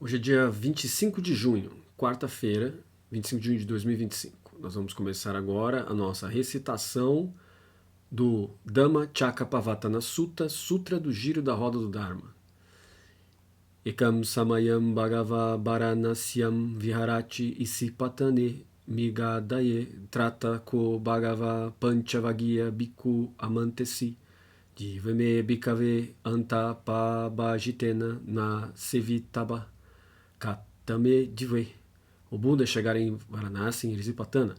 Hoje é dia 25 de junho, quarta-feira, 25 de junho de 2025. Nós vamos começar agora a nossa recitação do Dhammacakkappavattana Sutta, Sutra do Giro da Roda do Dharma. Ekam samayam bhagava varanasyam viharati isipatane migadaye trata ko bhagava panchavagya bhikkhu amantesi divame bhikkhave anta pabhajitena na sevitaba Katame Dive. O Buda chegara em Varanasi, em Isipatana.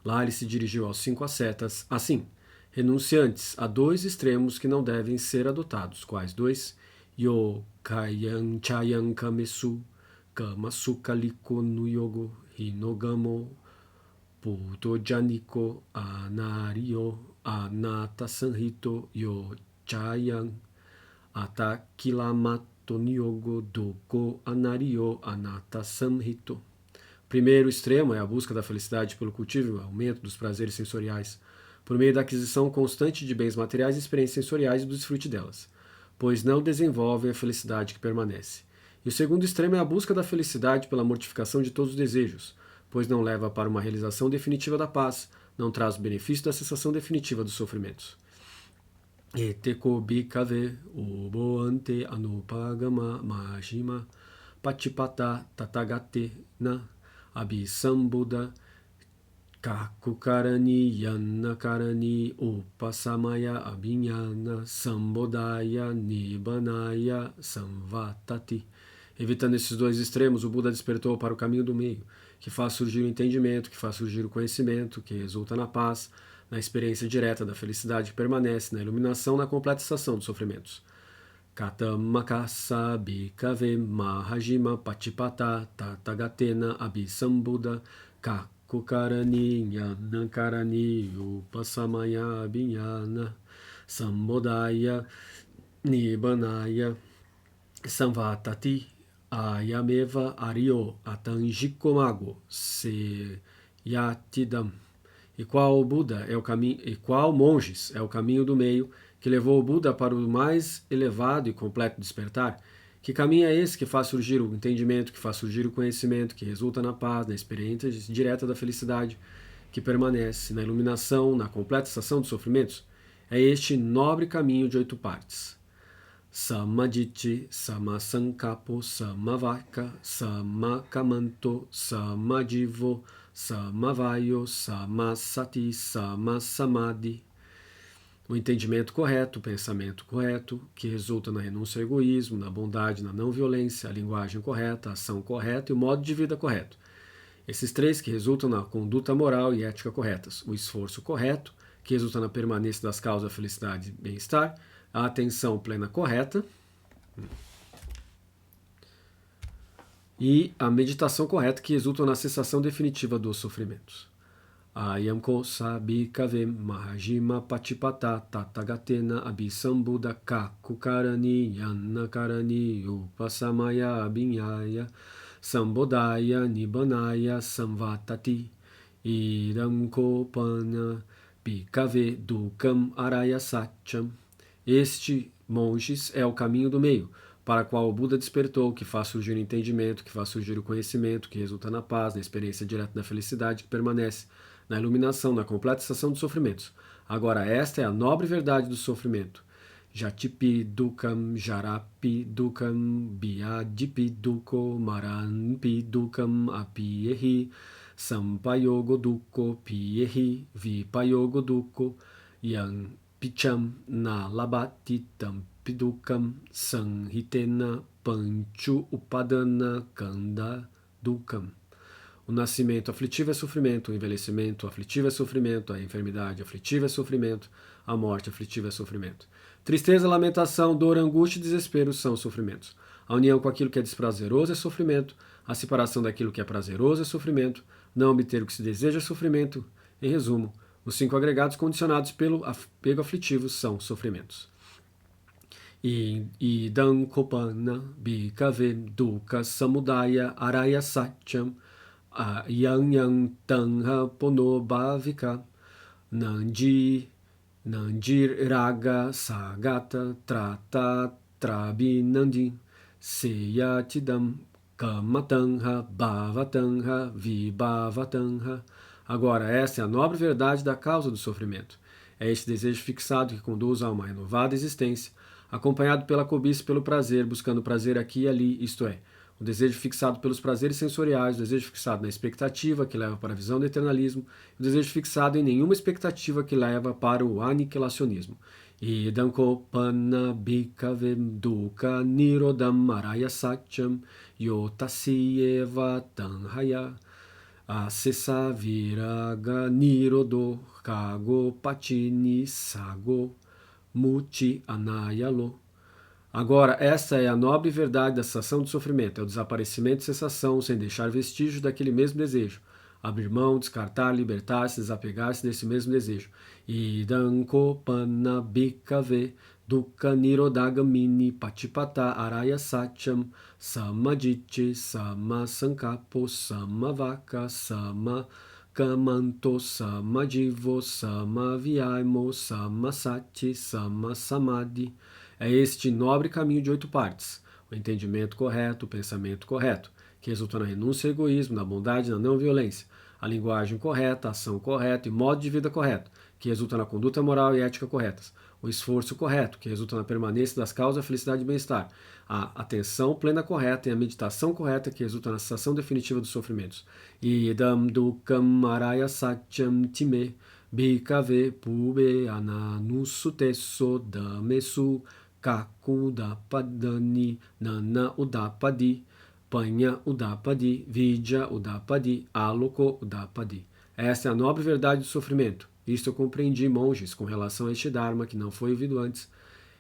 Lá ele se dirigiu aos 5 ascetas, assim, renunciantes a 2 extremos que não devem ser adotados. Quais 2? Yo kayan chayan kamesu kamasuka liko no yogo hinogamo putojaniko anario anata sanhito yo chayan atakilamat Nyogo Doko Anario Anata Samhito. O primeiro extremo é a busca da felicidade pelo cultivo e aumento dos prazeres sensoriais, por meio da aquisição constante de bens materiais e experiências sensoriais e do desfrute delas, pois não desenvolvem a felicidade que permanece. E o segundo extremo é a busca da felicidade pela mortificação de todos os desejos, pois não leva para uma realização definitiva da paz, não traz o benefício da cessação definitiva dos sofrimentos. Eteko bhikkhave uboante anupagama mahima patipata tatagate na abhisambuddha kakukarani yanakarani upasamaya abhinyana sambodhaya nibanaya samvatati. Evitando esses 2 extremos, o Buda despertou para o caminho do meio, que faz surgir o entendimento, que faz surgir o conhecimento, que resulta na paz, na experiência direta da felicidade que permanece, na iluminação, na completa cessação dos sofrimentos. Katamakasa bhikkhave mahajima patipata tatagatena abhisambuddha kakukarani yanakarani upasamaya abhinyana sambodhaya nibanaya samvatati ayameva aryo atanjikomago se yatidam. E qual Buda é o caminho, e qual monges é o caminho do meio que levou o Buda para o mais elevado e completo despertar? Que caminho é esse que faz surgir o entendimento, que faz surgir o conhecimento, que resulta na paz, na experiência direta da felicidade, que permanece na iluminação, na completa cessação dos sofrimentos? É este nobre caminho de 8 partes. Samaditi, Samasankapo, Samavaka, Samakamanto, Samadivo, Samavayo, Samasati, Samasamadhi. O entendimento correto, o pensamento correto, que resulta na renúncia ao egoísmo, na bondade, na não violência, a linguagem correta, a ação correta e o modo de vida correto. Esses 3 que resultam na conduta moral e ética corretas. O esforço correto, que resulta na permanência das causas da felicidade e bem-estar, a atenção plena correta e a meditação correta, que resulta na cessação definitiva dos sofrimentos. Ayam kosa bhikkhave mahajima patipata tatagatena abhisambuddha kakukarani yanakarani upasamaya abhinyaya sambodhaya nibanaya samvatati idam kopana bhikkhave dukam araya satyam. Este, monges, é o caminho do meio, para o qual o Buda despertou, que faz surgir o entendimento, que faz surgir o conhecimento, que resulta na paz, na experiência direta da felicidade que permanece, na iluminação, na completa cessação dos sofrimentos. Agora, esta é a nobre verdade do sofrimento. Jatipi dukam jarapi dukam biadipi duko maranpi dukam apiehi sampayogo duko piehi vipayogo duko yang Picham na labati tampidukam sanhitena panchu upadana kanda dukam. O nascimento aflitivo é sofrimento, o envelhecimento aflitivo é sofrimento, a enfermidade aflitiva é sofrimento, a morte aflitiva é sofrimento. Tristeza, lamentação, dor, angústia e desespero são sofrimentos. A união com aquilo que é desprazeroso é sofrimento, a separação daquilo que é prazeroso é sofrimento, não obter o que se deseja é sofrimento. Em resumo, os 5 agregados condicionados pelo apego aflitivo são sofrimentos. Idam kopana bhikkhave dukkha samudaya araya satyam yang yang tanha ponobhavika nanjir raga sagata trata trabinandi seyatidam kamatanha, bhavatanha, vibhavatanha. Agora, essa é a nobre verdade da causa do sofrimento. É este desejo fixado que conduz a uma renovada existência, acompanhado pela cobiça e pelo prazer, buscando prazer aqui e ali, isto é, o desejo fixado pelos prazeres sensoriais, o desejo fixado na expectativa, que leva para a visão do eternalismo, e o desejo fixado em nenhuma expectativa, que leva para o aniquilacionismo. Idam kopana bhikave dukkha nirodham araya satyam yotasiyeva tanhaya asesa viraga nirodo kago patini sago muti anayalo. Agora, essa é a nobre verdade da cessação do sofrimento, é o desaparecimento de sensação sem deixar vestígio daquele mesmo desejo. Abrir mão, descartar, libertar-se, desapegar-se desse mesmo desejo. Idam kopana bhikave dukkha nirodhagamini patipata araya satyam samaditye samasankapo samavaka samakamanto samadivo samaviaimo samasati samasamadhi. É este nobre caminho de 8 partes, o entendimento correto, o pensamento correto, que resulta na renúncia ao egoísmo, na bondade e na não violência, a linguagem correta, a ação correta e modo de vida correto, que resulta na conduta moral e ética corretas, o esforço correto, que resulta na permanência das causas da felicidade e bem-estar, a atenção plena correta e a meditação correta, que resulta na cessação definitiva dos sofrimentos. Idam dukkam araya satyam time bhikave pube ananusutesso damesu kaku udapadani nana udapadi panha udapadi vidya udapadi aloko udapadi. Essa é a nobre verdade do sofrimento. Isto eu compreendi, monges, com relação a este Dharma que não foi ouvido antes.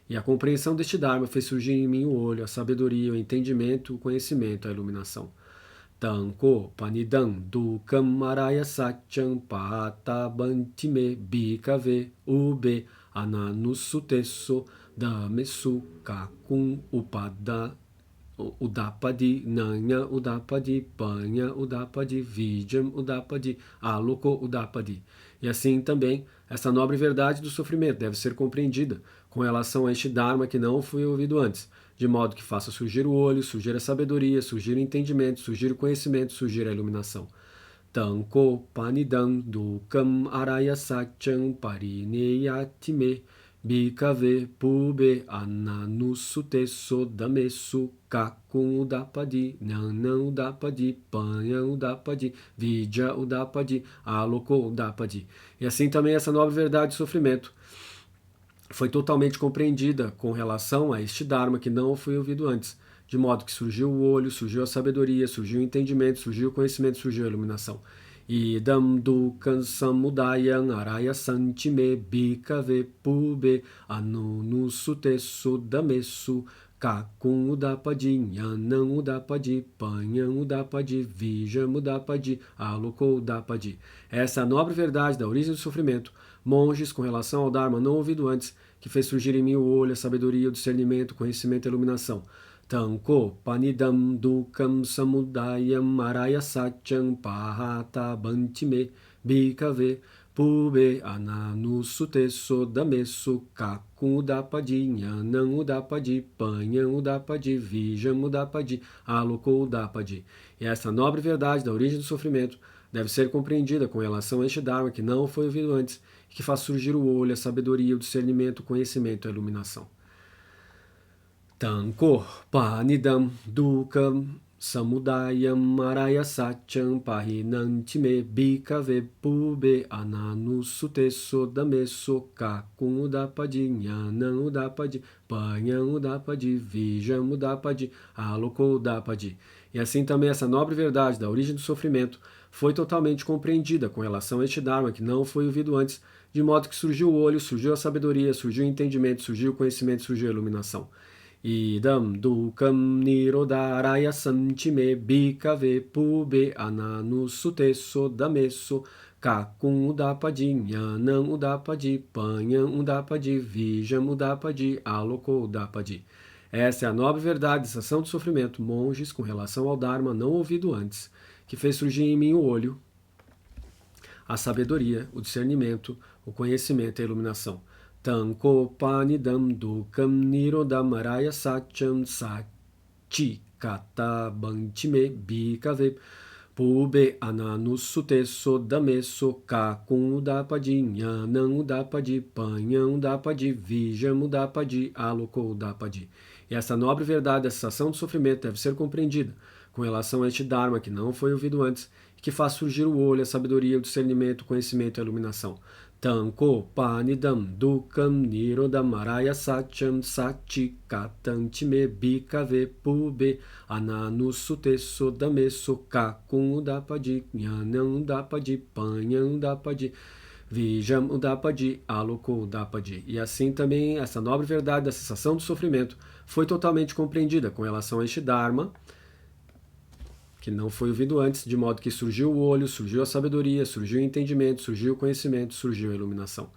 E a compreensão deste Dharma fez surgir em mim o olho, a sabedoria, o entendimento, o conhecimento, a iluminação. Tanko panidam dukkam araya satyam patabantime bhikave ube ananusutesso damesu kakun udapadi nanya udapadi panha udapadi vidyam udapadi aloko udapadi. E assim também, essa nobre verdade do sofrimento deve ser compreendida com relação a este Dharma que não foi ouvido antes, de modo que faça surgir o olho, surgir a sabedoria, surgir o entendimento, surgir o conhecimento, surgir a iluminação. Tanko panidam dukkam araya satyam parineyatime bhikave pube ananusutesso damesu kakun udapadi nanan udapadi panha udapadi vidya udapadi aloko udapadi. E assim também essa nova verdade do sofrimento foi totalmente compreendida com relação a este Dharma que não foi ouvido antes, de modo que surgiu o olho, surgiu a sabedoria, surgiu o entendimento, surgiu o conhecimento, surgiu a iluminação. Idam dukkam samudayam araya santime bhikave pube anunusutesso damesu kakun udapadi nyanam udapadi panham udapadi vijam udapadi aloko udapadi. Essa é a nobre verdade da origem do sofrimento, monges, com relação ao Dharma não ouvido antes, que fez surgir em mim o olho, a sabedoria, o discernimento, o conhecimento e a iluminação. Tanko panidam dukkam samudayam araya satyam pahata bantime bhikave pube ananusutesso damesu kakun udapadi nyanam udapadi panham udapadi vijam udapadi aloko udapadi. E essa nobre verdade da origem do sofrimento deve ser compreendida com relação a este Dharma que não foi ouvido antes e que faz surgir o olho, a sabedoria, o discernimento, o conhecimento e a iluminação. Tanko panidam dukkam samudayam araya satyam pahinantime bhikave pube ananusutesso damesu kakun udapadi nyanam udapadi panham udapadi vijam udapadi aloko udapadi. E assim também essa nobre verdade da origem do sofrimento foi totalmente compreendida com relação a este Dharma que não foi ouvido antes, de modo que surgiu o olho, surgiu a sabedoria, surgiu o entendimento, surgiu o conhecimento, surgiu a iluminação. Idam dukkam nirodharaya santime bhikave pube ananusutesso damesu kakun udapadi nyanam udapadi panham udapadi vijam udapadi aloko udapadi. Essa é a nobre verdade da cessação do sofrimento, monges, com relação ao Dharma não ouvido antes, que fez surgir em mim o olho, a sabedoria, o discernimento, o conhecimento e a iluminação. Tanko panidam dukkam nirodham araya satyam sati kata bantime bikave pube ananusute sodame sokakun udapadi nyanam udapadi panham udapadi vijam udapadi aloko udapadi. E essa nobre verdade, a cessação do sofrimento, deve ser compreendida com relação a este Dharma que não foi ouvido antes e que faz surgir o olho, a sabedoria, o discernimento, o conhecimento e a iluminação. Tanko panidam dukam nirodam araya satyam satchikatantime bikave pube ananusute sodame sokakun udapadi jnanam udapadi panham udapadi vijam udapadi aloko udapadi. E assim também essa nobre verdade da cessação do sofrimento foi totalmente compreendida com relação a este Dharma que não foi ouvido antes, de modo que surgiu o olho, surgiu a sabedoria, surgiu o entendimento, surgiu o conhecimento, surgiu a iluminação.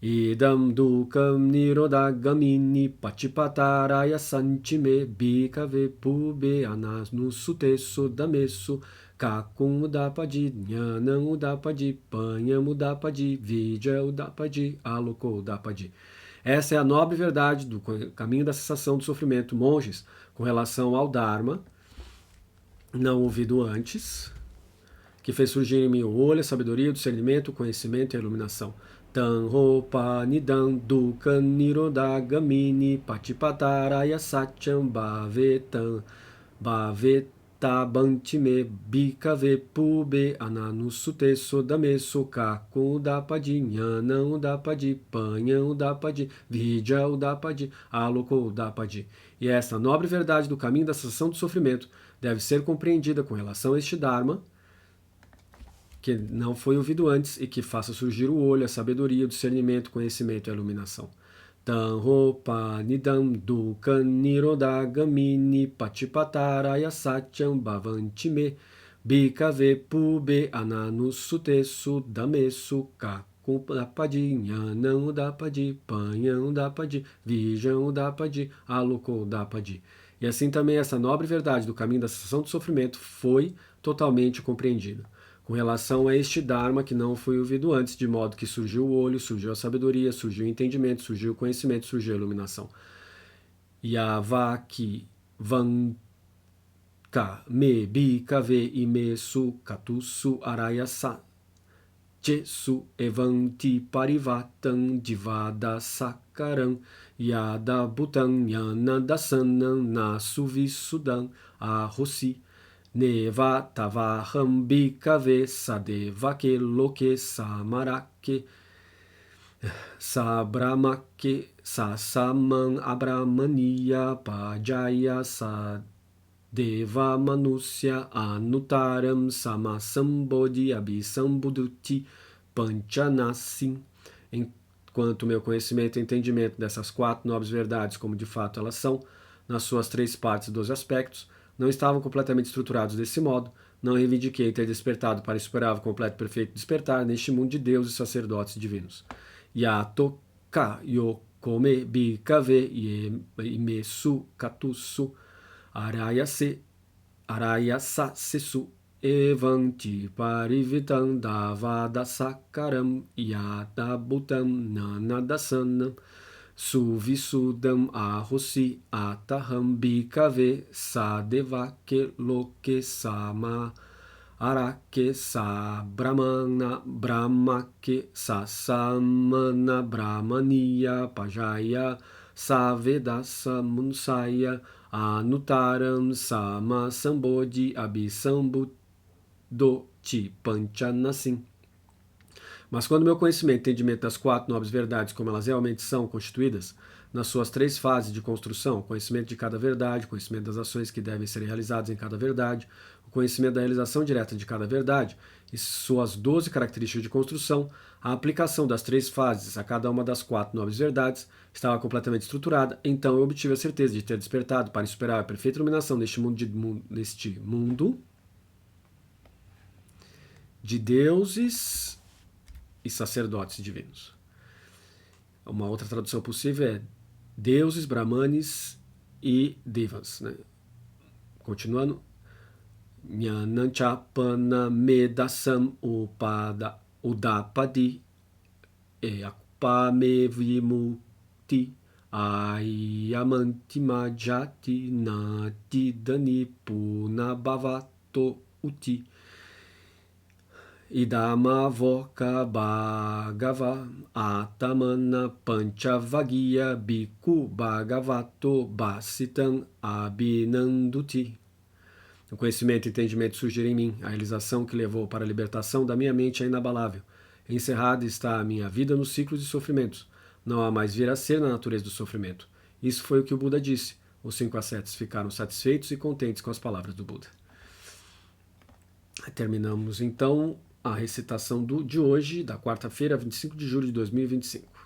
Idam dukam nirodagamini patipataraya santime bikave pube anasnusute sodamesu kakun udapadi jnanam udapadi panham udapadi vidya udapadi aloko udapadi. Essa é a nobre verdade do caminho da cessação do sofrimento, monges, com relação ao Dharma, não ouvido antes, que fez surgir em mim o olho, a sabedoria, o discernimento, o conhecimento e a iluminação. Tanho panidam dukam nirodagamini patipataraya satyam bhavetam bhavetabantime bikave pube ananusute sodame sokakun udapadi jnanam udapadi panham udapadi vidya udapadi aloko udapadi. E essa nobre verdade do caminho da cessação do sofrimento deve ser compreendida com relação a este Dharma, que não foi ouvido antes e que faça surgir o olho, a sabedoria, o discernimento, o conhecimento e a iluminação. Tanho panidam dukam nirodagamini patipataraya satyam bhavantime bikave pube ananusute sudame sukakun udapadi jnanam udapadi panham udapadi vijam udapadi aloko udapadi. E assim também essa nobre verdade do caminho da cessação do sofrimento foi totalmente compreendida com relação a este Dharma que não foi ouvido antes, de modo que surgiu o olho, surgiu a sabedoria, surgiu o entendimento, surgiu o conhecimento, surgiu a iluminação. Yavaki vanka me bikave ime su katusu arayasa chesu evanti parivatam divada sakaram yada bhutam yana dasanam nasuvissudam ahosi neva tavaham bikave sadevake loke samarake sabramake sasaman abramaniya pajaya sadeva manusya anutaram samasambodhi abhisambuduti panchanasim. Enquanto meu conhecimento e entendimento dessas quatro nobres verdades, como de fato elas são, nas suas 3 partes e 12 aspectos, não estavam completamente estruturados desse modo, não reivindiquei ter despertado para insuperável, completo e perfeito despertar neste mundo de Deus e sacerdotes divinos. Yato ka yokome bikave imesu katusu arayasa sesu evanti parivitam davada sakaram yada bhutam nanadasanam suvisudam ahosi ataham bikave sadevake loke sama arake sa brahmana brahmake sasamana brahmaniya pajaya savedasa munsaya anutaram sama sambodhi abhisambudoti panchanasim. Mas quando meu conhecimento e entendimento das 4 nobres verdades, como elas realmente são constituídas, nas suas 3 fases de construção, conhecimento de cada verdade, conhecimento das ações que devem ser realizadas em cada verdade, o conhecimento da realização direta de cada verdade e suas 12 características de construção, a aplicação das 3 fases a cada uma das 4 nobres verdades estava completamente estruturada, então eu obtive a certeza de ter despertado para superar a perfeita iluminação neste mundo de deuses e sacerdotes divinos. Uma outra tradução possível é deuses, brahmanes e devas, né? Continuando, Jnananchapana medasam udapadi akupame vimukti Ayamantima jati nati dani punabhavato uti. Idama voka bhagava atamana panchavagya bhikkhu bhagavato bhasitam abhinanduti. O conhecimento e entendimento surgirem em mim, a realização que levou para a libertação da minha mente é inabalável. Encerrada está a minha vida nos ciclos de sofrimentos. Não há mais vir a ser na natureza do sofrimento. Isso foi o que o Buda disse. Os 5 ascetas ficaram satisfeitos e contentes com as palavras do Buda. Terminamos então a recitação de hoje, da quarta-feira, 25 de julho de 2025.